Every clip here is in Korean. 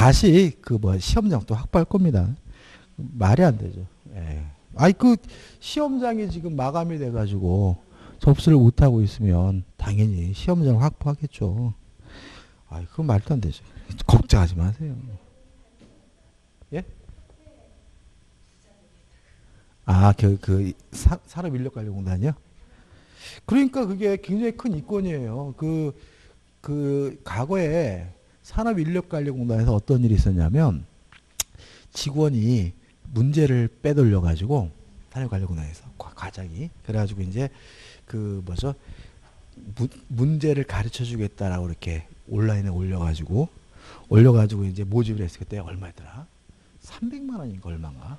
다시 그 뭐 시험장 또 확보할 겁니다. 말이 안 되죠. 예. 아이 그 시험장이 지금 마감이 돼가지고 접수를 못 하고 있으면 당연히 시험장 확보하겠죠. 아이 그건 말도 안 되죠. 걱정하지 마세요. 예? 아, 산업인력관리공단이요? 그러니까 그게 굉장히 큰 이권이에요. 과거에 산업인력관리공단에서 어떤 일이 있었냐면 직원이 문제를 빼돌려가지고 산업관리공단에서 과장이 그래가지고 이제 문제를 가르쳐 주겠다라고 이렇게 온라인에 올려가지고 이제 모집을 했을 때 얼마더라? 300만 원인가 얼마인가?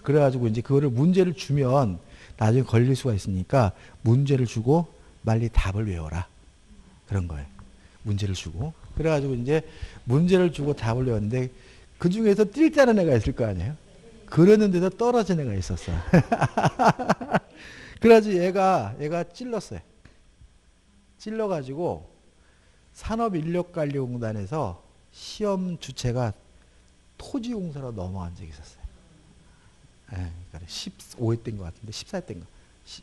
그래가지고 이제 그거를 문제를 주면 나중에 걸릴 수가 있으니까 문제를 주고 빨리 답을 외워라. 그런 거예요. 문제를 주고. 그래가지고 이제 문제를 주고 답을 외웠는데 그 중에서 뛸 줄 아는 애가 있을 거 아니에요? 그러는데도 떨어진 애가 있었어. 그래가지고 얘가 찔렀어요. 찔러가지고 산업인력관리공단에서 시험 주체가 토지공사로 넘어간 적이 있었어요. 예, 그러니까 15회 때인 것 같은데 14회 때인가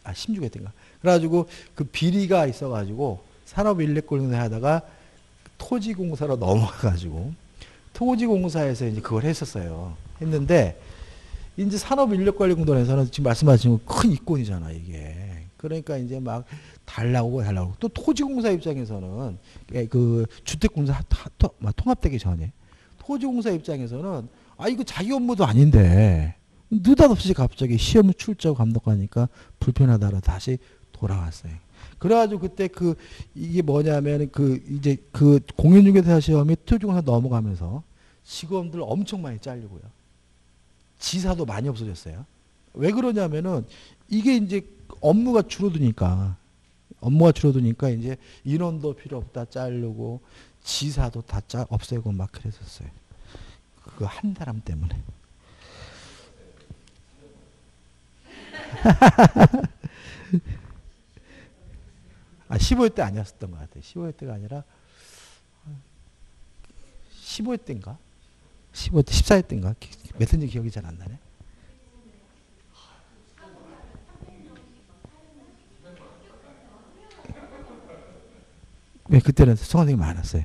16회 때인가 그래가지고 그 비리가 있어가지고 산업인력관리공사 하다가 토지공사로 넘어가가지고 토지공사에서 이제 그걸 했었어요. 했는데 이제 산업인력관리공단에서는 지금 말씀하신 큰 이권이잖아 이게. 그러니까 이제 막 달라고 또 토지공사 입장에서는 그 주택공사 통합되기 전에 토지공사 입장에서는 아 이거 자기 업무도 아닌데 느닷없이 갑자기 시험 출제 감독하니까 불편하다라 다시 돌아왔어요. 그래가지고 그때 이게 뭐냐면 이제 공인중개사 시험이 토지공사 넘어가면서 직원들 엄청 많이 잘리고요. 지사도 많이 없어졌어요. 왜 그러냐면은 이게 이제 업무가 줄어드니까 이제 인원도 필요 없다 자르고 지사도 다 없애고 막 그랬었어요. 그 한 사람 때문에. 아, 15회 때 아니었었던 것 같아요. 15회 때가 아니라 15회 때인가? 15회 때, 14회 때인가? 몇 회인지 기억이 잘 안 나네. 네, 그때는 성원생이 많았어요.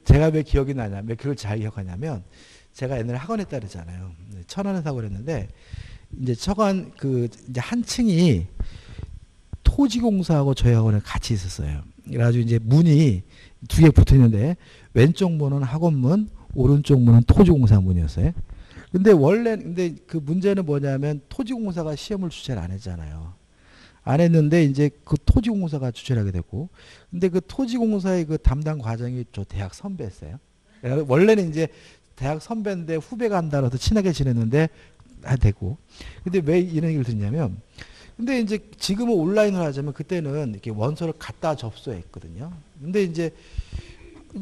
제가 왜 기억이 나냐면, 왜 그걸 잘 기억하냐면, 제가 옛날에 학원에 따르잖아요. 천안에서 하고 그랬는데, 이제 이제 한 층이 토지공사하고 저희 학원에 같이 있었어요. 그래가지고 이제 문이 두 개 붙어 있는데, 왼쪽 문은 학원문, 오른쪽 문은 토지공사 문이었어요. 근데 그 문제는 뭐냐면, 토지공사가 시험을 주최를 안 했잖아요. 안 했는데 이제 그 토지공사가 주최를 하게 됐고 근데 그 토지공사의 그 담당 과장이 저 대학 선배였어요. 원래는 이제 대학 선배인데 후배가 한다고 해서 친하게 지냈는데 되고 근데 왜 이런 얘기를 듣냐면 근데 이제 지금은 온라인으로 하자면 그때는 이렇게 원서를 갖다 접수했거든요. 근데 이제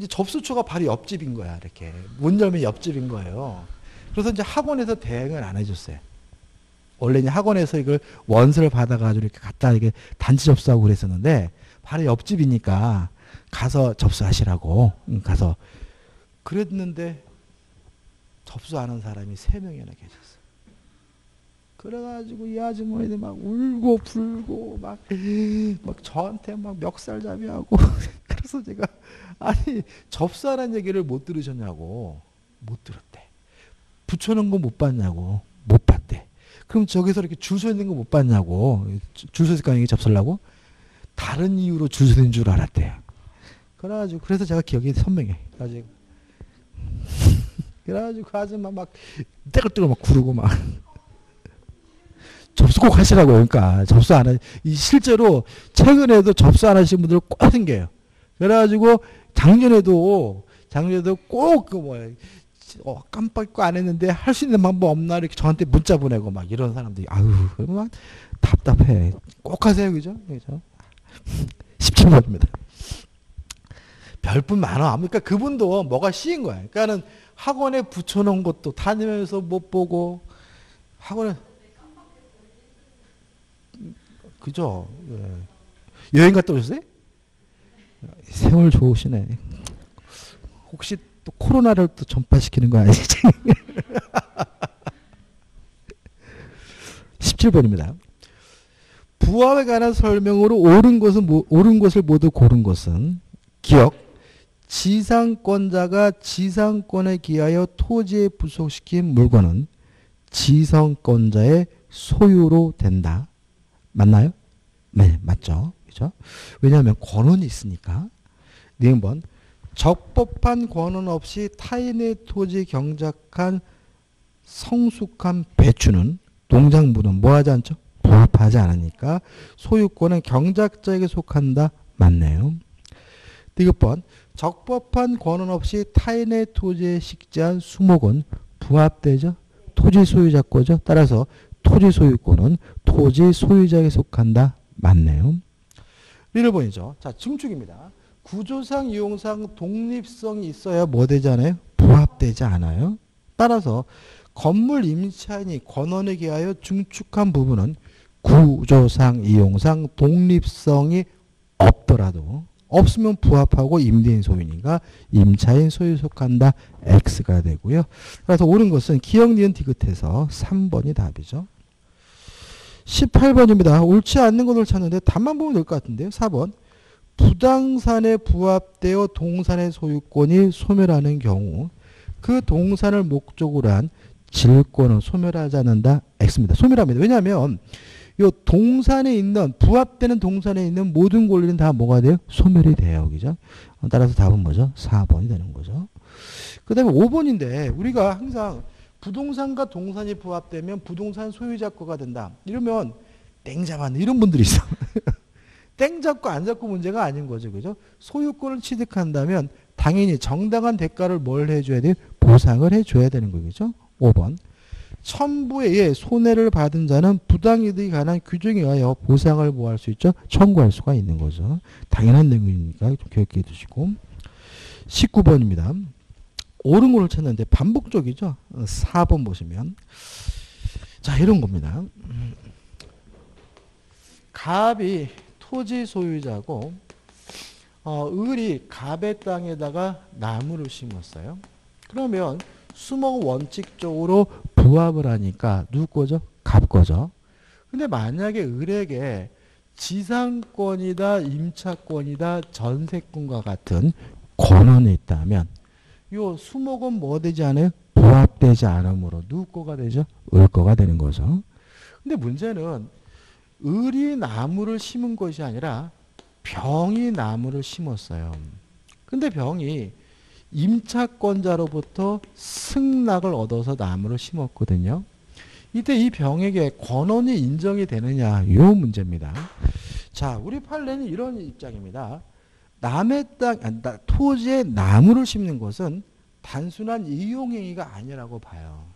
접수처가 바로 옆집인 거야. 이렇게 문 열면 옆집인 거예요. 그래서 이제 학원에서 대행을 안 해줬어요. 원래 이제 학원에서 이걸 원서를 받아가지고 이렇게 갖다 이렇게 단지 접수하고 그랬었는데 바로 옆집이니까 가서 접수하시라고 가서 그랬는데 접수 안 한 사람이 3명이나 계셨어. 그래가지고 이 아주머니들 막 울고 불고 막 저한테 막 멱살잡이하고 그래서 제가 아니 접수하라는 얘기를 못 들으셨냐고. 못 들었대. 붙여놓은 거 못 봤냐고. 못 봤대. 그럼 저기서 이렇게 줄 서 있는 거 못 봤냐고. 줄 서 있을 거 아니에요, 접수하려고? 다른 이유로 줄 서 있는 줄 알았대요. 그래서 제가 기억이 선명해. 그래가지고 그 아줌마 막 떼글떼글 막 구르고 막. 접수 꼭 하시라고요. 그러니까 접수 안 하, 실제로 최근에도 접수 안 하신 분들 꼭 생겨요. 그래가지고 작년에도 꼭 깜빡 잊고 안 했는데 할 수 있는 방법 없나 이렇게 저한테 문자 보내고 막 이런 사람들이 아유 막 답답해. 꼭 하세요, 그죠? 17번입니다. 별뿐 많아. 그러니까 그분도 뭐가 씌인 거야. 그러니까는 학원에 붙여놓은 것도 다니면서 못 보고 학원에 그죠? 예. 여행 갔다 오셨어요? 세월 좋으시네. 혹시 또 코로나를 또 전파시키는 거 아니지? 17번입니다. 부합에 관한 설명으로 옳은 것을 모두 고른 것은 기억, 지상권자가 지상권에 기하여 토지에 부속시킨 물건은 지상권자의 소유로 된다. 맞나요? 네, 맞죠. 그죠? 왜냐하면 권한이 있으니까. 네, 번 적법한 권한 없이 타인의 토지 경작한 성숙한 배추는 농작물은 뭐하지 않죠? 부합하지 않으니까 소유권은 경작자에게 속한다. 맞네요. 디귿번 적법한 권한 없이 타인의 토지에 식재한 수목은 부합되죠. 토지 소유자 거죠. 따라서 토지 소유권은 토지 소유자에게 속한다. 맞네요. 1번이죠. 자, 증축입니다. 구조상, 이용상 독립성이 있어야 뭐 되지 않아요? 부합되지 않아요. 따라서 건물 임차인이 권한에 기하여 증축한 부분은 구조상, 이용상 독립성이 없더라도 없으면 부합하고 임대인 소유니까 임차인 소유에 속한다. X가 되고요. 그래서 옳은 것은 기억, 니은, 디귿해서 3번이 답이죠. 18번입니다. 옳지 않는 것을 찾는데 답만 보면 될 것 같은데요. 4번. 부당산에 부합되어 동산의 소유권이 소멸하는 경우 그 동산을 목적으로 한 질권은 소멸하지 않는다. X입니다. 소멸합니다. 왜냐하면 이 동산에 있는 부합되는 동산에 있는 모든 권리는 다 뭐가 돼요? 소멸이 돼요. 그죠? 따라서 답은 뭐죠? 4번이 되는 거죠. 그 다음에 5번인데 우리가 항상 부동산과 동산이 부합되면 부동산 소유자 거가 된다. 이러면 땡 잡았네. 이런 분들이 있어. 땡 잡고 안 잡고 문제가 아닌 거죠. 그죠? 소유권을 취득한다면 당연히 정당한 대가를 뭘 해줘야 돼요? 보상을 해줘야 되는 거겠죠. 5번. 첨부에 의해 손해를 받은 자는 부당이득에 관한 규정에 의하여 보상을 뭐 할 수 있죠? 청구할 수가 있는 거죠. 당연한 내용이니까 좀 기억해 두시고. 19번입니다. 옳은 걸로 찾는데 반복적이죠. 4번 보시면 자 이런 겁니다. 갑이 토지 소유자고 을이 갑의 땅에다가 나무를 심었어요. 그러면 수목은 원칙적으로 부합을 하니까 누구 거죠? 갑 거죠. 근데 만약에 을에게 지상권이다, 임차권이다, 전세권과 같은 권한이 있다면 요 수목은 뭐 되지 않아요? 부합되지 않으므로 누구 거가 되죠? 을 거가 되는 거죠. 근데 문제는 을이 나무를 심은 것이 아니라 병이 나무를 심었어요. 근데 병이 임차권자로부터 승낙을 얻어서 나무를 심었거든요. 이때 이 병에게 권한이 인정이 되느냐 이 문제입니다. 자, 우리 판례는 이런 입장입니다. 남의 땅, 토지에 나무를 심는 것은 단순한 이용행위가 아니라고 봐요.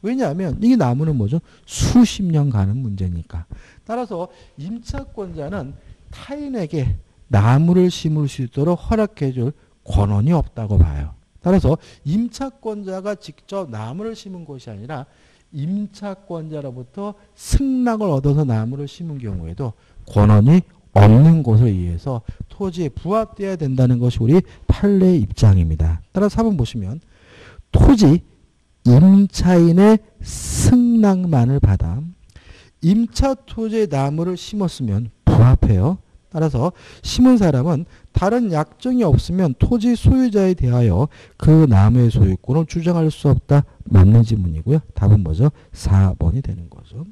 왜냐하면 이 나무는 뭐죠? 수십 년 가는 문제니까. 따라서 임차권자는 타인에게 나무를 심을 수 있도록 허락해 줄 권한이 없다고 봐요. 따라서 임차권자가 직접 나무를 심은 것이 아니라 임차권자로부터 승낙을 얻어서 나무를 심은 경우에도 권한이 없는 것에 의해서 토지에 부합되어야 된다는 것이 우리 판례의 입장입니다. 따라서 4번 보시면 토지 임차인의 승낙만을 받아 임차 토지에 나무를 심었으면 부합해요. 따라서 심은 사람은 다른 약정이 없으면 토지 소유자에 대하여 그 나무의 소유권을 주장할 수 없다. 맞는 지문이고요. 답은 뭐죠? 4번이 되는 거죠.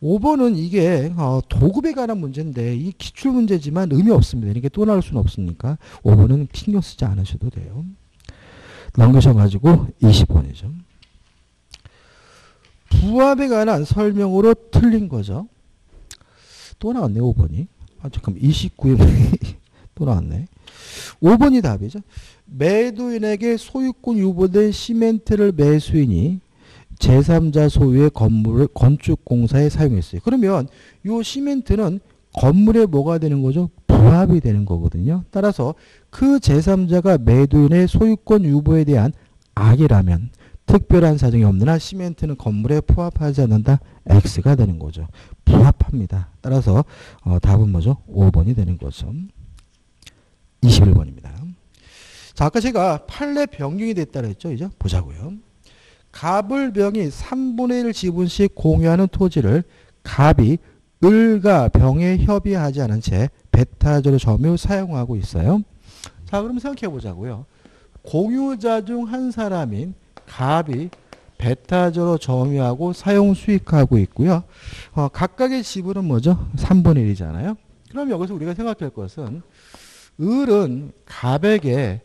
5번은 이게 도급에 관한 문제인데 이 기출문제지만 의미 없습니다. 이렇게 또 나올 수는 없으니까 5번은 신경 쓰지 않으셔도 돼요. 넘기셔가지고 20번이죠. 부합에 관한 설명으로 틀린 거죠. 또 나왔네 5번이. 잠깐만 29에 또 나왔네. 5번이 답이죠. 매도인에게 소유권 유보된 시멘트를 매수인이 제3자 소유의 건물을 건축공사에 사용했어요. 그러면 이 시멘트는 건물에 뭐가 되는 거죠? 부합이 되는 거거든요. 따라서 그 제3자가 매도인의 소유권 유보에 대한 악이라면 특별한 사정이 없는 한 시멘트는 건물에 부합하지 않는다. X가 되는 거죠. 부합합니다. 따라서 답은 뭐죠? 5번이 되는 거죠. 21번입니다. 자, 아까 제가 판례 변경이 됐다 그랬죠. 이제 보자고요. 갑을 병이 3분의 1 지분씩 공유하는 토지를 갑이 을과 병에 협의하지 않은 채 배타적으로 점유 사용하고 있어요. 자, 그럼 생각해 보자고요. 공유자 중 한 사람인 갑이 배타적으로 점유하고 사용 수익하고 있고요. 각각의 지분은 뭐죠? 3분의 1이잖아요. 그럼 여기서 우리가 생각할 것은 을은 갑에게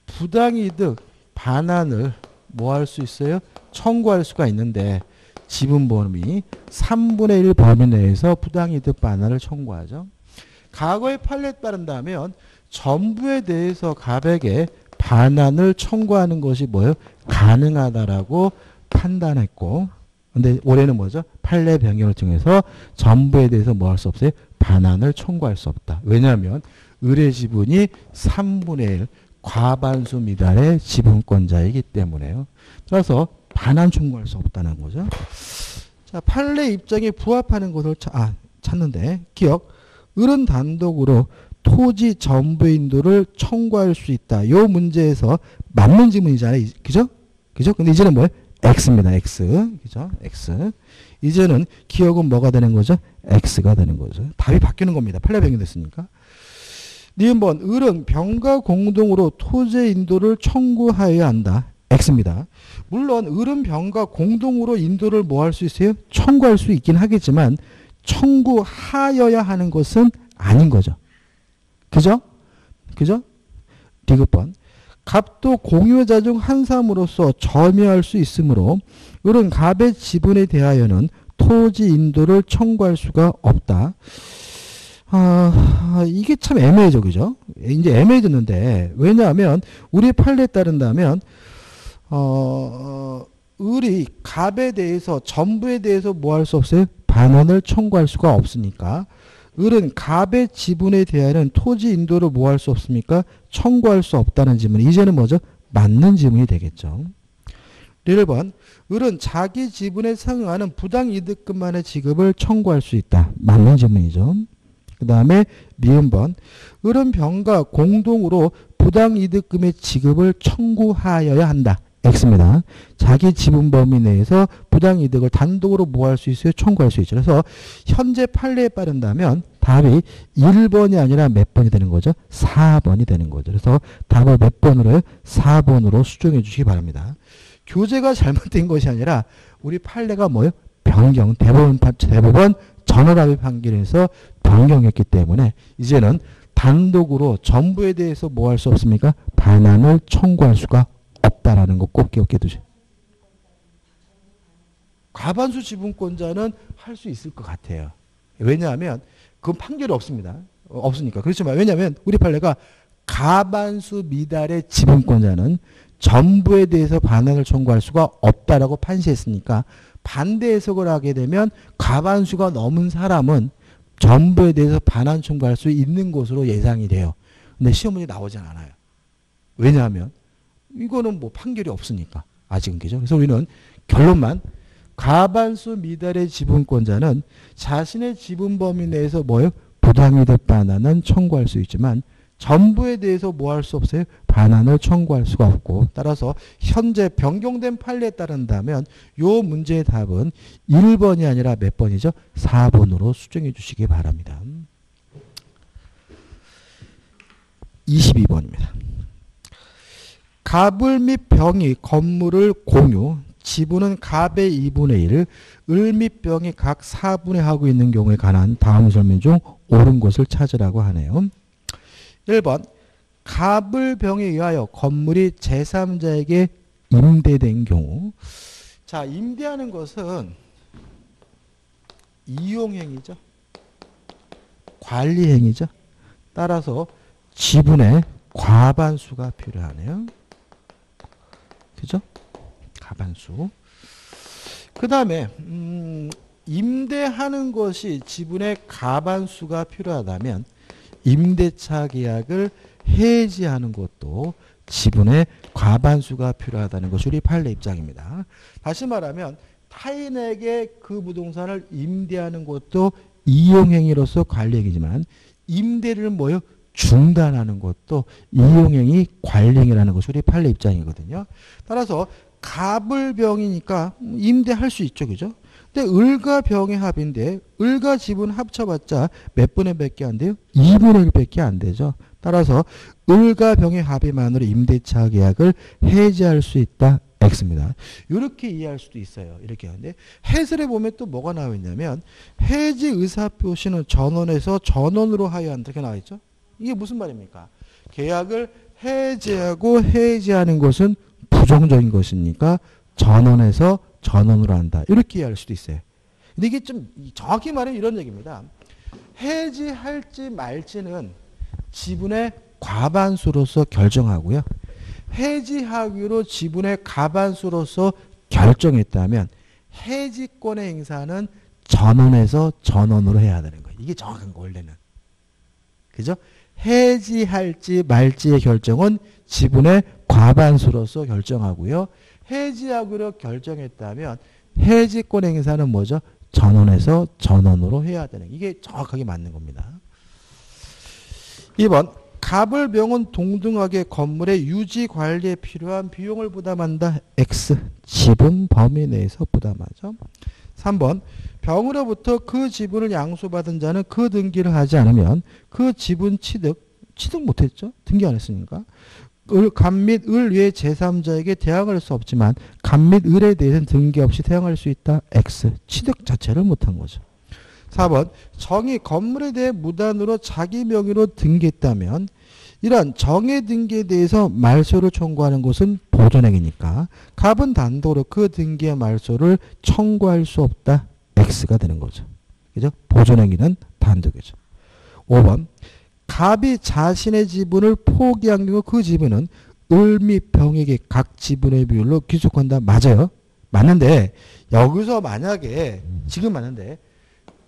부당이득 반환을 뭐 할 수 있어요? 청구할 수가 있는데 지분 범위 3분의 1 범위 내에서 부당이득 반환을 청구하죠. 과거의 판례에 따른다면 전부에 대해서 갑에게 반환을 청구하는 것이 뭐예요? 가능하다라고 판단했고, 근데 올해는 뭐죠? 판례 변경을 통해서 전부에 대해서 뭐 할 수 없어요? 반환을 청구할 수 없다. 왜냐하면 을의 지분이 3분의 1 과반수 미달의 지분권자이기 때문에요. 따라서 반환 청구할 수 없다는 거죠. 자, 판례 입장에 부합하는 것을 찾는데 기억. 을은 단독으로 토지 전부 인도를 청구할 수 있다. 이 문제에서 맞는 지문이잖아요. 그죠? 그죠? 근데 이제는 뭐예요? X입니다. X. 그죠? X. 이제는 기억은 뭐가 되는 거죠? X가 되는 거죠. 답이 바뀌는 겁니다. 판례 변경됐으니까. 니은번 을은 병과 공동으로 토지 인도를 청구하여야 한다. X입니다. 물론 을은 병과 공동으로 인도를 뭐 할 수 있어요? 청구할 수 있긴 하겠지만 청구하여야 하는 것은 아닌 거죠. 그죠? 그죠? 디귿번 갑도 공유자 중 한 사람으로서 점유할 수 있으므로 을은 갑의 지분에 대하여는 토지 인도를 청구할 수가 없다. 이게 참 애매해져. 그죠? 이제 애매해졌는데 왜냐하면 우리 판례에 따른다면 을이 갑에 대해서 전부에 대해서 뭐 할 수 없어요? 반환을 청구할 수가 없으니까 을은 갑의 지분에 대한 토지 인도를 뭐 할 수 없습니까? 청구할 수 없다는 지문이 이제는 뭐죠? 맞는 지문이 되겠죠. 1번 을은 자기 지분에 상응하는 부당이득금만의 지급을 청구할 수 있다. 맞는 지문이죠. 그 다음에 미음번 을은 병과 공동으로 부당이득금의 지급을 청구하여야 한다. X입니다. 자기 지분 범위 내에서 부당이득을 단독으로 뭐 할 수 있어요? 청구할 수 있죠. 그래서 현재 판례에 따른다면 답이 1번이 아니라 몇 번이 되는 거죠? 4번이 되는 거죠. 그래서 답을 몇 번으로요? 4번으로 수정해 주시기 바랍니다. 교재가 잘못된 것이 아니라 우리 판례가 뭐예요? 변경. 대법원 전원합의 판결에서 변경했기 때문에 이제는 단독으로 전부에 대해서 뭐 할 수 없습니까? 반환을 청구할 수가 없다라는 거 꼭 기억해 두세요. 과반수 지분권자는 할 수 있을 것 같아요. 왜냐하면 그건 판결이 없습니다. 없으니까. 그렇지만 왜냐하면 우리 판례가 과반수 미달의 지분권자는 전부에 대해서 반환을 청구할 수가 없다라고 판시했으니까 반대 해석을 하게 되면 과반수가 넘은 사람은 전부에 대해서 반환 청구할 수 있는 것으로 예상이 돼요. 근데 시험 문제 나오진 않아요. 왜냐하면 이거는 뭐 판결이 없으니까 아직은. 그죠? 그래서 우리는 결론만 과반수 미달의 지분권자는 자신의 지분 범위 내에서 뭐예요? 부당이득 반환은 청구할 수 있지만 전부에 대해서 뭐 할 수 없어요? 반환을 청구할 수가 없고 따라서 현재 변경된 판례에 따른다면 이 문제의 답은 1번이 아니라 몇 번이죠? 4번으로 수정해 주시기 바랍니다. 22번입니다. 갑을 및 병이 건물을 공유, 지분은 갑의 2분의 1, 을 및 병이 각 4분의 하고 있는 경우에 관한 다음 설명 중 옳은 것을 찾으라고 하네요. 1번 갑을 병에 의하여 건물이 제3자에게 임대된 경우. 자, 임대하는 것은 이용행위죠. 관리행위죠. 따라서 지분의 과반수가 필요하네요. 그죠? 과반수. 그 다음에 임대하는 것이 지분의 과반수가 필요하다면 임대차 계약을 해지하는 것도 지분의 과반수가 필요하다는 것이 우리 판례 입장입니다. 다시 말하면 타인에게 그 부동산을 임대하는 것도 이용행위로서 관리행위지만 임대를 뭐요? 중단하는 것도 이용행위 관리행위라는 것이 우리 판례 입장이거든요. 따라서 갑을 병이니까 임대할 수 있죠. 그죠? 근데 을과 병의 합인데 을과 지분 합쳐봤자 몇 분의 몇 개 안 돼요? 2분의 1밖에 안 되죠. 따라서 을과 병의 합의만으로 임대차 계약을 해지할 수 있다. X입니다. 이렇게 이해할 수도 있어요. 이렇게 하는데 해설에 보면 또 뭐가 나와 있냐면 해지 의사표시는 전원에서 전원으로 하여야 한다. 이렇게 나와 있죠. 이게 무슨 말입니까? 계약을 해지하고 해지하는 것은 부정적인 것이니까 전원에서 전원으로 한다. 이렇게 이해할 수도 있어요. 근데 이게 좀 정확히 말하면 이런 얘기입니다. 해지할지 말지는 지분의 과반수로서 결정하고요. 해지하기로 지분의 과반수로서 결정했다면 해지권의 행사는 전원에서 전원으로 해야 되는 거예요. 이게 정확한 거 원래는. 그죠? 해지할지 말지의 결정은 지분의 과반수로서 결정하고요. 해지하기로 결정했다면 해지권 행사는 뭐죠? 전원에서 전원으로 해야 되는 이게 정확하게 맞는 겁니다. 2번 갑을 병은 동등하게 건물의 유지 관리에 필요한 비용을 부담한다. X 지분 범위 내에서 부담하죠. 3번 병으로부터 그 지분을 양수받은 자는 그 등기를 하지 않으면 그 지분 취득 못했죠. 등기 안 했으니까. 갑 및 을 외 제3자에게 대항할 수 없지만 갑 및 을에 대해서는 등기 없이 대항할 수 있다. X 취득 자체를 못한 거죠. 4번 정이 건물에 대해 무단으로 자기 명의로 등기했다면 이러한 정의 등기에 대해서 말소를 청구하는 것은 보존행위니까 갑은 단독으로 그 등기의 말소를 청구할 수 없다. X가 되는 거죠. 그죠? 보존행위는 단독이죠. 5번 갑이 자신의 지분을 포기한 경우 그 지분은 을 및 병에게 각 지분의 비율로 귀속한다. 맞아요. 맞는데 여기서 만약에 지금 맞는데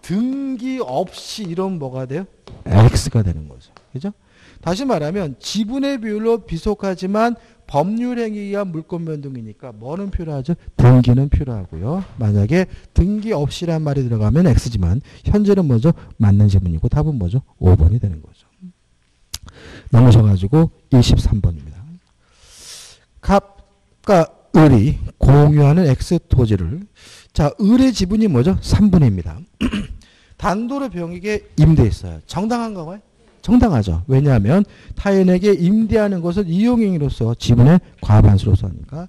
등기 없이 이러면 뭐가 돼요? X가 되는 거죠. 그죠? 다시 말하면 지분의 비율로 비속하지만 법률행위에 의한 물권 변동이니까 뭐는 필요하죠? 등기는 필요하고요. 만약에 등기 없이란 말이 들어가면 X지만 현재는 뭐죠? 맞는 지분이고 답은 뭐죠? 5번이 되는 거죠. 넘으셔가지고 23번입니다. 갑과 을이 공유하는 X 토지를 자 을의 지분이 뭐죠? 3분의입니다. 단도로 병에게 임대했어요. 정당한가요? 정당하죠. 왜냐하면 타인에게 임대하는 것은 이용행위로서 지분의 과반수로서 하니까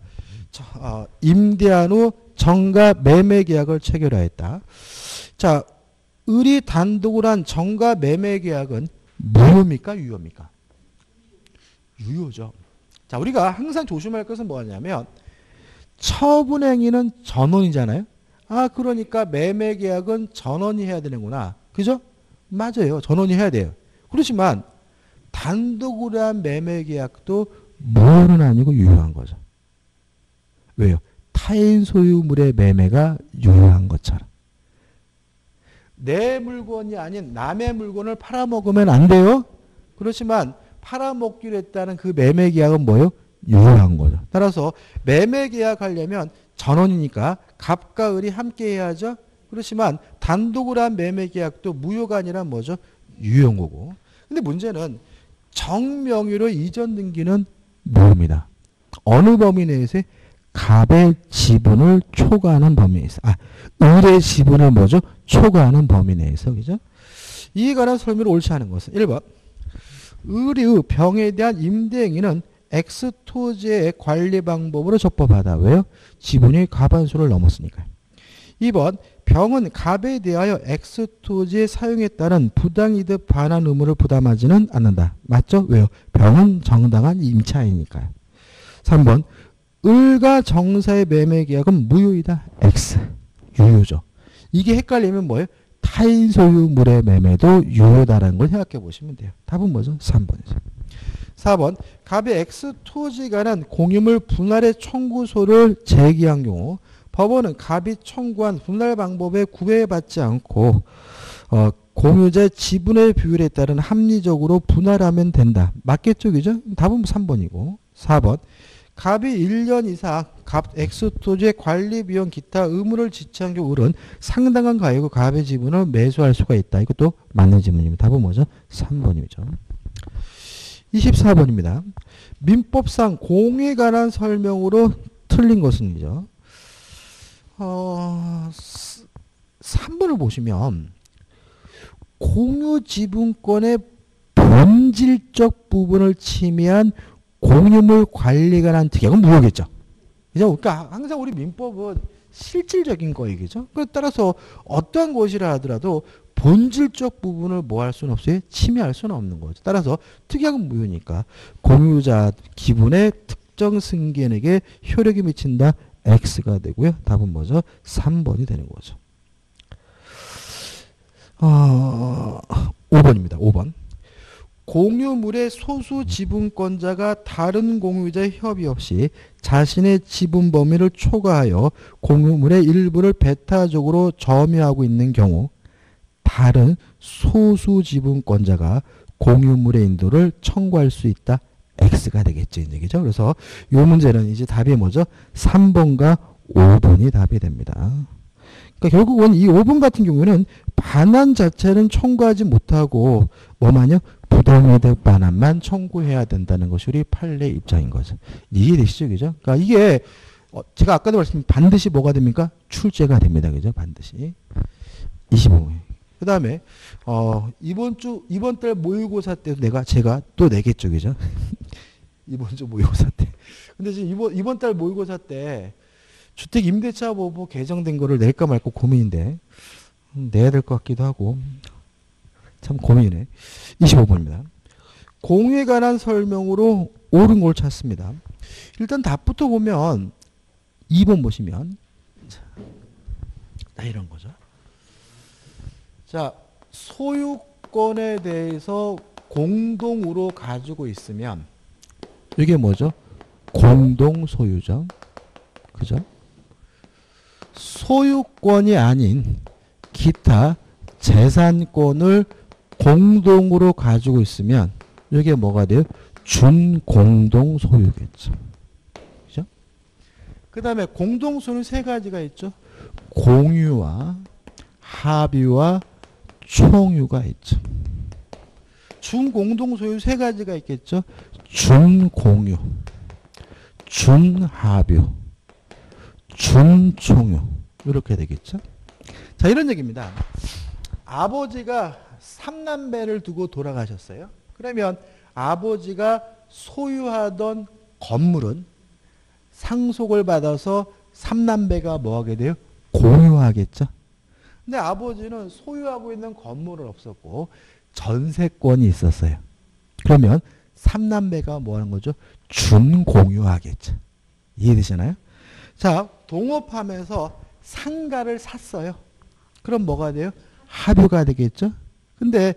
임대한 후 정가 매매 계약을 체결하였다. 자, 을이 단독으로 한 정가 매매 계약은 무효입니까? 유효입니까? 유효죠. 자, 우리가 항상 조심할 것은 뭐냐면 처분행위는 전원이잖아요. 그러니까 매매 계약은 전원이 해야 되는구나. 그죠? 맞아요. 전원이 해야 돼요. 그렇지만 단독으로 한 매매 계약도 무효는 아니고 유효한 거죠. 왜요? 타인 소유물의 매매가 유효한 것처럼. 내 물건이 아닌 남의 물건을 팔아먹으면 안 돼요. 그렇지만 팔아먹기로 했다는 그 매매 계약은 뭐예요? 유효한 거죠. 따라서 매매 계약하려면 전원이니까 갑과 을이 함께 해야죠. 그렇지만 단독으로 한 매매 계약도 무효가 아니라 뭐죠? 유효한 거고. 근데 문제는 정명의로 이전 등기는 무효입니다. 어느 범위 내에서 갑의 지분을 초과하는 범위 내에서 을의 지분을 뭐죠? 초과하는 범위 내에서. 그죠? 이에 관한 설명을 옳지 않은 것은 1번 을의 병에 대한 임대행위는 X 토지의 관리 방법으로 적법하다. 왜요? 지분이 과반수를 넘었으니까요. 2번 병은 갑에 대하여 X 토지의 사용에 따른 부당이득 반환 의무를 부담하지는 않는다. 맞죠? 왜요? 병은 정당한 임차이니까요. 3번 을과 정사의 매매 계약은 무효이다. X 유효죠. 이게 헷갈리면 뭐예요? 타인 소유물의 매매도 유효다라는 걸 생각해 보시면 돼요. 답은 뭐죠? 3번이죠. 4번 갑의 X 토지에 관한 공유물 분할의 청구소를 제기한 경우 법원은 갑이 청구한 분할 방법에 구애받지 않고 공유자의 지분의 비율에 따른 합리적으로 분할하면 된다. 맞겠죠? 그죠? 답은 3번이고 4번 갑이 1년 이상 갑 X 토지의 관리 비용 기타 의무를 지체한 경우 을은 상당한 가액의 갑의 지분을 매수할 수가 있다. 이것도 맞는 질문입니다. 답은 뭐죠? 3번이죠. 24번입니다. 민법상 공유에 관한 설명으로 틀린 것은요. 3번을 보시면 공유 지분권의 본질적 부분을 침해한 공유물 관리에 관한 특약은 무효겠죠. 그죠? 그러니까 항상 우리 민법은 실질적인 거이죠. 따라서 어떠한 것이라 하더라도 본질적 부분을 뭐 할 수는 없어요? 침해할 수는 없는 거죠. 따라서 특약은 무효니까 공유자 기분의 특정 승계에게 효력이 미친다. X가 되고요. 답은 뭐죠? 3번이 되는 거죠. 5번입니다. 5번. 공유물의 소수 지분권자가 다른 공유자의 협의 없이 자신의 지분 범위를 초과하여 공유물의 일부를 배타적으로 점유하고 있는 경우 다른 소수 지분권자가 공유물의 인도를 청구할 수 있다. X가 되겠죠. 이 얘기죠. 그래서 이 문제는 이제 답이 뭐죠? 3번과 5번이 답이 됩니다. 그러니까 결국은 이 5번 같은 경우에는 반환 자체는 청구하지 못하고 뭐만요? 부당이득 반환만 청구해야 된다는 것이 우리 판례 입장인 거죠. 이해되시죠? 그죠? 그러니까 이게 제가 아까도 말씀드린 반드시 뭐가 됩니까? 출제가 됩니다. 그죠? 반드시. 25번. 그 다음에 이번 달 모의고사 때도 제가 또 내겠죠. 그죠? 이번 주 모의고사 때. 근데 지금 이번 달 모의고사 때 주택 임대차 보호 개정된 거를 낼까 말까 고민인데 내야 될 것 같기도 하고 참 고민이네. 25번입니다. 공유에 관한 설명으로 옳은 걸 찾습니다. 일단 답부터 보면 2번 보시면 이런 거죠. 자, 소유권에 대해서 공동으로 가지고 있으면 이게 뭐죠? 공동 소유죠. 그죠? 소유권이 아닌 기타 재산권을 공동으로 가지고 있으면 이게 뭐가 돼요? 준공동 소유겠죠. 그죠? 그 다음에 공동 소유는 세 가지가 있죠. 공유와 합유와 총유가 있죠. 준공동 소유 세 가지가 있겠죠. 준공유, 준합유, 준총유 이렇게 되겠죠. 자, 이런 얘기입니다. 아버지가 3남매를 두고 돌아가셨어요. 그러면 아버지가 소유하던 건물은 상속을 받아서 3남매가 뭐 하게 돼요? 공유하겠죠. 근데 아버지는 소유하고 있는 건물은 없었고 전세권이 있었어요. 그러면 3남매가 뭐 하는 거죠? 준공유하겠죠. 이해되시나요? 자, 동업하면서 상가를 샀어요. 그럼 뭐가 돼요? 합유가 되겠죠. 근데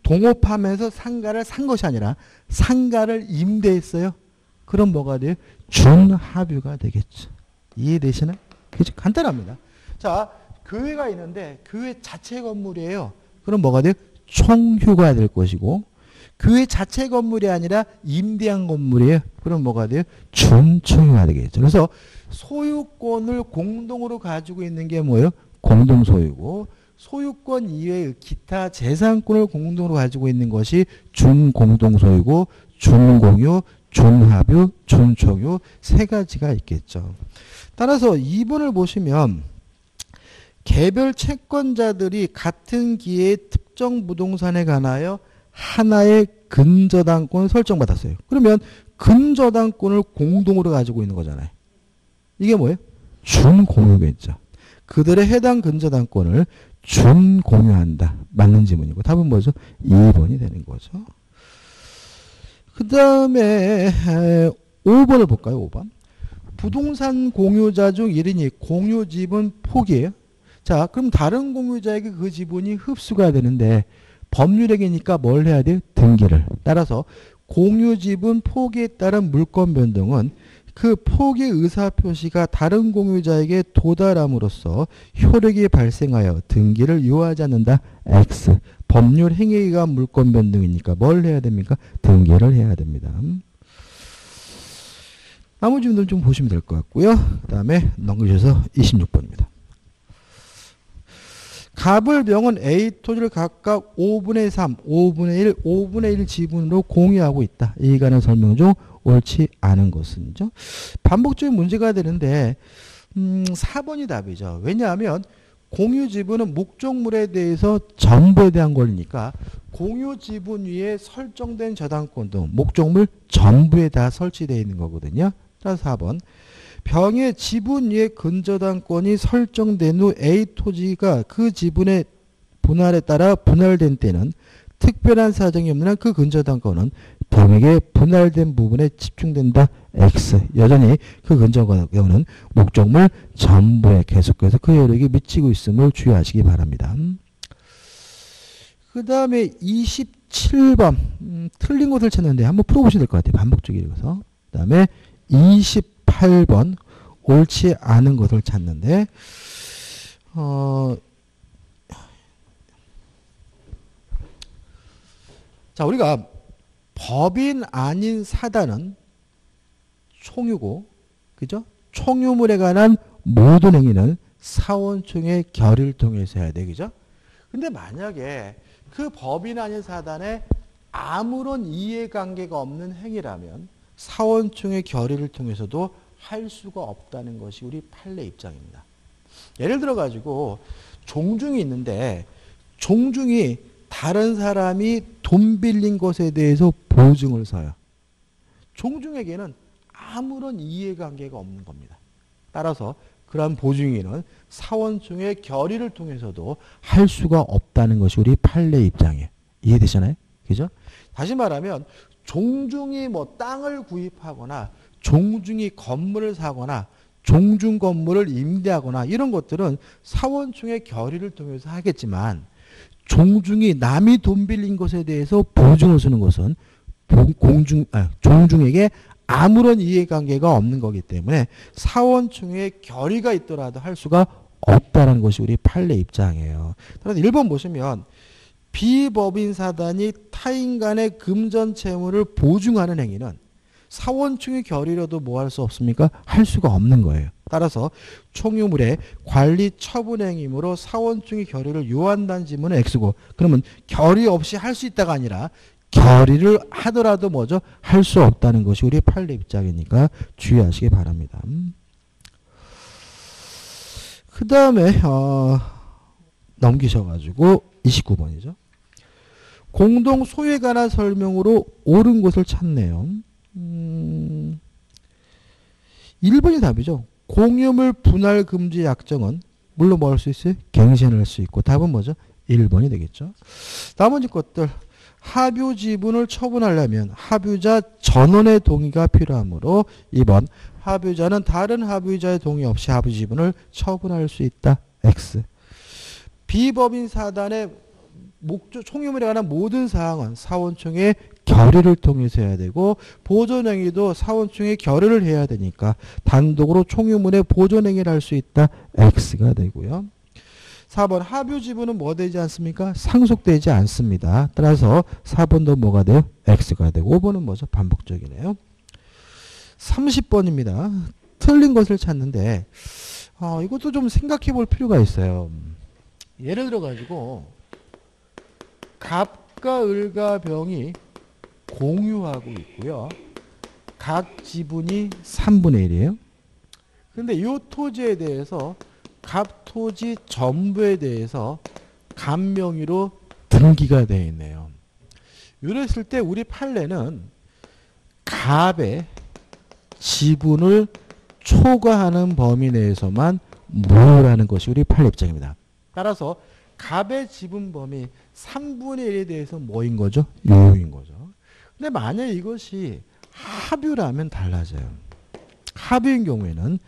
동업하면서 상가를 산 것이 아니라 상가를 임대했어요. 그럼 뭐가 돼요? 준합유가 되겠죠. 이해되시나요? 그렇죠? 간단합니다. 자, 교회가 있는데 교회 자체 건물이에요. 그럼 뭐가 돼요? 총휴가 될 것이고 교회 자체 건물이 아니라 임대한 건물이에요. 그럼 뭐가 돼요? 준총휴가 되겠죠. 그래서 소유권을 공동으로 가지고 있는 게 뭐예요? 공동소유고 소유권 이외의 기타 재산권을 공동으로 가지고 있는 것이 준공동소유고 준공유, 준합유, 준총유 세 가지가 있겠죠. 따라서 2번을 보시면 개별 채권자들이 같은 기회에 특정 부동산에 관하여 하나의 근저당권을 설정받았어요. 그러면 근저당권을 공동으로 가지고 있는 거잖아요. 이게 뭐예요? 준공유겠죠. 그들의 해당 근저당권을 준공유한다. 맞는 지문이고 답은 뭐죠? 2번이 되는 거죠. 그 다음에 5번을 볼까요? 5번. 부동산 공유자 중 1인이 공유 지분 포기해요. 자, 그럼 다른 공유자에게 그 지분이 흡수가 되는데 법률행위니까 뭘 해야 돼요? 등기를. 따라서 공유 지분 포기에 따른 물권 변동은 그 포기 의사표시가 다른 공유자에게 도달함으로써 효력이 발생하여 등기를 요하지 않는다. X. 법률 행위가 물권 변동이니까 뭘 해야 됩니까? 등기를 해야 됩니다. 나머지 분들 좀 보시면 될 것 같고요. 그 다음에 넘기셔서 26번입니다. 갑을 병은 A 토지를 각각 5분의 3, 5분의 1, 5분의 1 지분으로 공유하고 있다. 이간의 설명 중 옳지 않은 것은죠. 반복적인 문제가 되는데 4번이 답이죠. 왜냐하면 공유 지분은 목적물에 대해서 전부에 대한 권리니까 공유 지분 위에 설정된 저당권도 목적물 전부에 다 설치되어 있는 거거든요. 따라서 4번. 병의 지분 위에 근저당권이 설정된 후 A 토지가 그 지분의 분할에 따라 분할된 때는 특별한 사정이 없는 한 그 근저당권은 병에게 분할된 부분에 집중된다. X. 여전히 그 근저당권은 목적물 전부에 계속해서 그 효력이 미치고 있음을 주의하시기 바랍니다. 그 다음에 27번 틀린 것을 찾는데 한번 풀어보셔야 될 것 같아요. 반복적이라서. 그 다음에 28번 옳지 않은 것을 찾는데 자, 우리가 법인 아닌 사단은 총유고, 그죠? 총유물에 관한 모든 행위는 사원총의 결의를 통해서 해야 돼, 그죠? 근데 만약에 그 법인 아닌 사단에 아무런 이해관계가 없는 행위라면 사원총의 결의를 통해서도 할 수가 없다는 것이 우리 판례 입장입니다. 예를 들어 가지고 종중이 있는데 종중이 다른 사람이 돈 빌린 것에 대해서 보증을 서요. 종중에게는 아무런 이해관계가 없는 겁니다. 따라서 그러한 보증인은 사원총의 결의를 통해서도 할 수가 없다는 것이 우리 판례 입장이에요. 이해되시나요? 그죠? 다시 말하면 종중이 뭐 땅을 구입하거나 종중이 건물을 사거나 종중 건물을 임대하거나 이런 것들은 사원총의 결의를 통해서 하겠지만 종중이 남이 돈 빌린 것에 대해서 보증을 서는 것은 종중에게 아무런 이해관계가 없는 거기 때문에 사원총의 결의가 있더라도 할 수가 없다는 것이 우리 판례 입장이에요. 따라서 1번 보시면 비법인 사단이 타인 간의 금전 채무를 보증하는 행위는 사원총의 결의로도 뭐 할 수 없습니까? 할 수가 없는 거예요. 따라서 총유물의 관리 처분 행위로 사원총의 결의를 요한다는 지문은 X고, 그러면 결의 없이 할 수 있다가 아니라 결의를 하더라도 뭐죠? 할 수 없다는 것이 우리 판례 입장이니까 주의하시기 바랍니다. 그 다음에 넘기셔가지고 29번이죠. 공동 소유에 관한 설명으로 옳은 것을 찾네요. 1번이 답이죠. 공유물 분할 금지 약정은 물론 뭐 할 수 있어요? 갱신을 할 수 있고 답은 뭐죠? 1번이 되겠죠. 나머지 것들 합유 지분을 처분하려면 합유자 전원의 동의가 필요하므로 2번 합유자는 다른 합유자의 동의 없이 합유 지분을 처분할 수 있다. X. 비법인 사단의 총유물에 관한 모든 사항은 사원총의 결의를 통해서 해야 되고 보존행위도 사원총의 결의를 해야 되니까 단독으로 총유물의 보존행위를 할 수 있다. X가 되고요. 4번 합유 지분은 뭐 되지 않습니까? 상속되지 않습니다. 따라서 4번도 뭐가 돼요? X가 되고 5번은 뭐죠? 반복적이네요. 30번입니다. 틀린 것을 찾는데 이것도 좀 생각해 볼 필요가 있어요. 예를 들어 가지고 갑과 을과 병이 공유하고 있고요. 각 지분이 3분의 1이에요. 근데 이 토지에 대해서 갑 토지 전부에 대해서 갑 명의로 등기가 되어 있네요. 이랬을 때 우리 판례는 갑의 지분을 초과하는 범위 내에서만 무효라는 것이 우리 판례 입장입니다. 따라서 갑의 지분 범위 3분의 1에 대해서 뭐인 거죠? 유효인 거죠. 근데 만약 이것이 합유라면 달라져요. 합유인 경우에는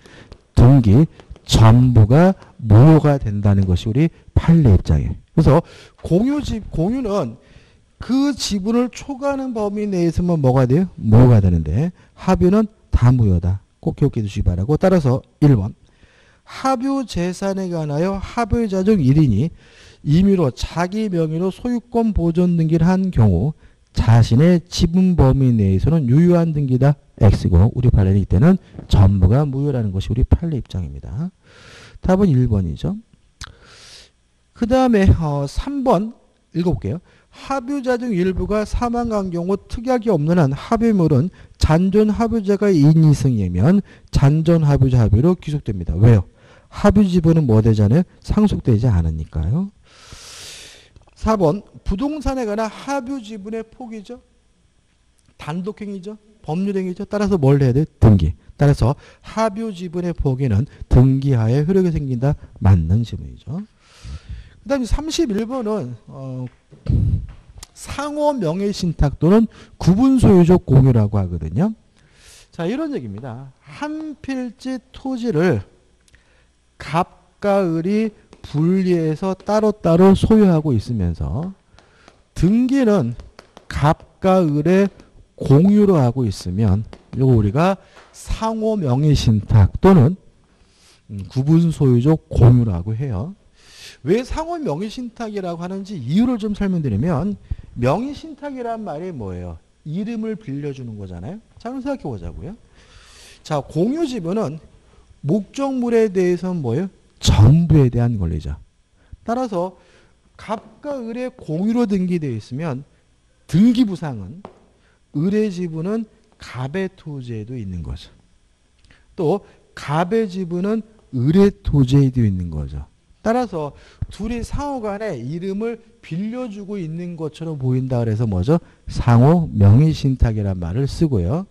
등기 전부가 무효가 된다는 것이 우리 판례 입장이에요. 그래서 공유는 그 지분을 초과하는 범위 내에서만 뭐가 돼요? 무효가 되는데 합유는 다 무효다. 꼭 기억해 두시기 바라고. 따라서 1번 합유 재산에 관하여 합유자 중 1인이 임의로 자기 명의로 소유권 보존 등기를 한 경우 자신의 지분 범위 내에서는 유효한 등기다. X고 우리 판례는 이때는 전부가 무효라는 것이 우리 판례 입장입니다. 답은 1번이죠. 그 다음에 3번 읽어볼게요. 합유자 중 일부가 사망한 경우 특약이 없는 한 합유물은 잔존 합유자가 2인 이상이면 잔존 합유자 합의로 귀속됩니다. 왜요? 합유 지분은 뭐 되잖아요? 상속되지 않으니까요. 4번 부동산에 관한 합유 지분의 폭이죠. 단독행위죠. 법률행위죠. 따라서 뭘 해야 돼? 등기. 따라서 합유 지분의 폭에는 등기하에 효력이 생긴다. 맞는 지문이죠. 그 다음에 31번은 상호 명예신탁 또는 구분소유적 공유라고 하거든요. 자, 이런 얘기입니다. 한 필지 토지를 갑과 을이 분리해서 따로따로 소유하고 있으면서 등기는 갑과 을의 공유로 하고 있으면 이거 우리가 상호 명의신탁 또는 구분소유적 공유라고 해요. 왜 상호 명의신탁이라고 하는지 이유를 좀 설명드리면 명의신탁이란 말이 뭐예요? 이름을 빌려주는 거잖아요. 자, 한번 생각해 보자고요. 자, 공유지분은 목적물에 대해서는 뭐예요? 전부에 대한 권리죠. 따라서 갑과 을의 공유로 등기되어 있으면 등기부상은 을의 지분은 갑의 토지에도 있는 거죠. 또 갑의 지분은 을의 토지에도 있는 거죠. 따라서 둘이 상호 간에 이름을 빌려주고 있는 것처럼 보인다 그래서 뭐죠? 상호 명의신탁이라는 말을 쓰고요.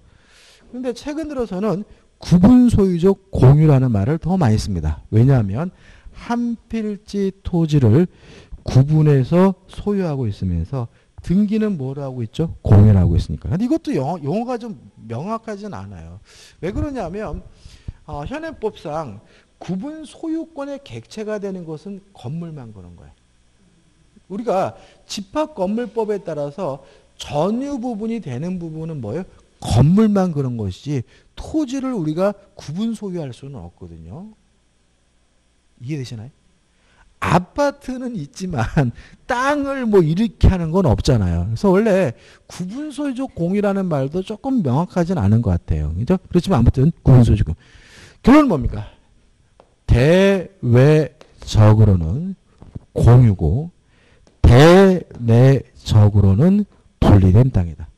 그런데 최근 들어서는 구분소유적 공유라는 말을 더 많이 씁니다. 왜냐하면 한 필지 토지를 구분해서 소유하고 있으면서 등기는 뭐를 하고 있죠? 공유를 하고 있으니까. 근데 이것도 용어가 좀 명확하진 않아요. 왜 그러냐면 현행법상 구분 소유권의 객체가 되는 것은 건물만 그런 거예요. 우리가 집합건물법에 따라서 전유 부분이 되는 부분은 뭐예요? 건물만 그런 것이지 토지를 우리가 구분 소유할 수는 없거든요. 이해되시나요? 아파트는 있지만 땅을 뭐 이렇게 하는 건 없잖아요. 그래서 원래 구분소유적 공유라는 말도 조금 명확하진 않은 것 같아요. 그죠? 그렇지만 아무튼 구분소유적 공유. 결론은 뭡니까? 대외적으로는 공유고 대내적으로는 분리된 땅이다.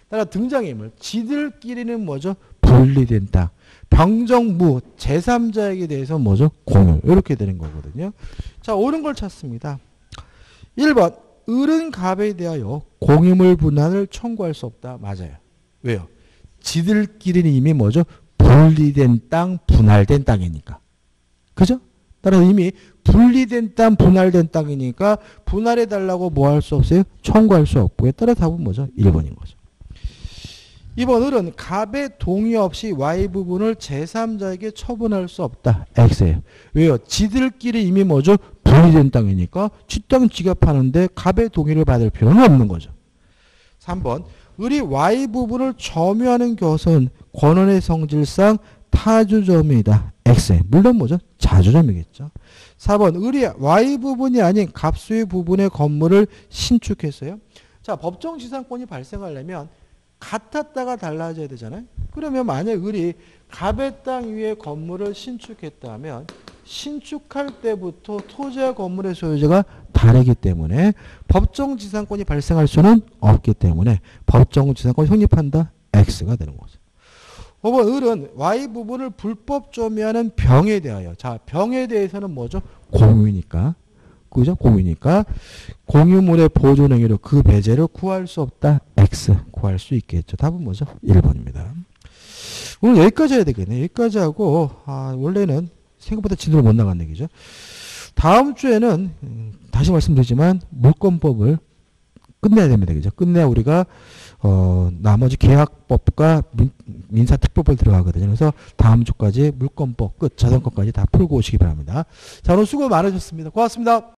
따라 등장인물 지들끼리는 뭐죠? 분리된 땅. 병정무 제3자에게 대해서 뭐죠? 공유. 이렇게 되는 거거든요. 자, 옳은 걸 찾습니다. 1번 을은 갑에 대하여 공유물 분할을 청구할 수 없다. 맞아요. 왜요? 지들끼리는 이미 뭐죠? 분리된 땅, 분할된 땅이니까. 그죠? 따라서 이미 분리된 땅, 분할된 땅이니까 분할해달라고 뭐 할 수 없어요? 청구할 수 없고요. 따라 답은 뭐죠? 1번인 거죠. 2번 을은 갑의 동의 없이 Y 부분을 제3자에게 처분할 수 없다. X예요. 왜요? 지들끼리 이미 뭐죠? 분리된 땅이니까 지 땅 지가 파는데 갑의 동의를 받을 필요는 없는 거죠. 3번 을이 Y 부분을 점유하는 것은 권한의 성질상 타주점이다. X예요. 물론 뭐죠? 자주점이겠죠. 4번 을이 Y 부분이 아닌 갑수의 부분의 건물을 신축했어요. 자, 법정지상권이 발생하려면 같았다가 달라져야 되잖아요. 그러면 만약 을이 갑의 땅 위에 건물을 신축했다면 신축할 때부터 토지와 건물의 소유자가 다르기 때문에 법정지상권이 발생할 수는 없기 때문에 법정지상권이 성립한다. X가 되는 거죠. 5번 을은 Y 부분을 불법 점유하는 병에 대하여, 자, 병에 대해서는 뭐죠? 공유니까. 그죠? 공유니까 공유물의 보존행위로 그 배제를 구할 수 없다. X 구할 수 있겠죠. 답은 뭐죠? 1번입니다. 오늘 여기까지 해야 되겠네. 여기까지 하고 원래는 생각보다 진도를 못 나간 얘기죠. 다음 주에는 다시 말씀드리지만 물권법을 끝내야 됩니다. 그죠? 끝내야 우리가 나머지 계약법과 민사특별법을 들어가거든요. 그래서 다음 주까지 물권법 끝, 자동권까지 다 풀고 오시기 바랍니다. 자, 오늘 수고 많으셨습니다. 고맙습니다.